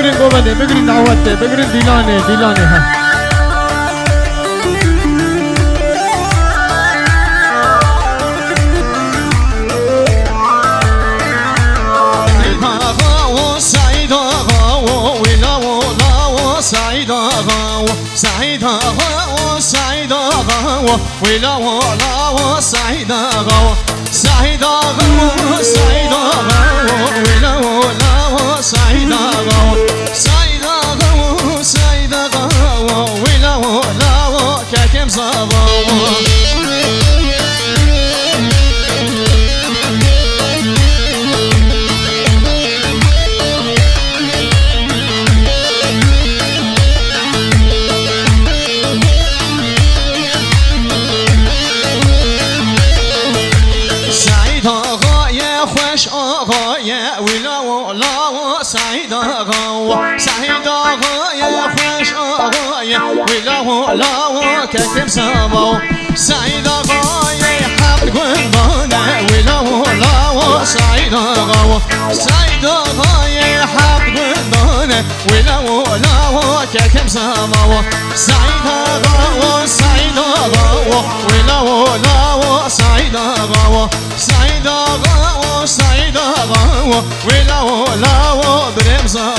بگرین گوبنده بگرین دعوته بگرین دیلانه ها سعيد غاو سعيد غاو سعيد غاو ولا ولا سعيد غاو سعيد غاو سعيد غاو ولا ولا سعيد غاو سعيد غاو سعيد غاو ولا ولا كاكم صباو آغايا ولا ولا سعيد غاوة سعيد غايا خوش آغايا ولا ولا كتب سباو سعيد غايا حبل قنبانا ولا ولا سعيد غاوة سعيد غايا حبل قنبانا ولا ولا كتب سباو سعيد غاوة سعيد غاوة ولا ولا سعيد غاوة سعيد غاوة سعيد غاوة ولا ولا برمزة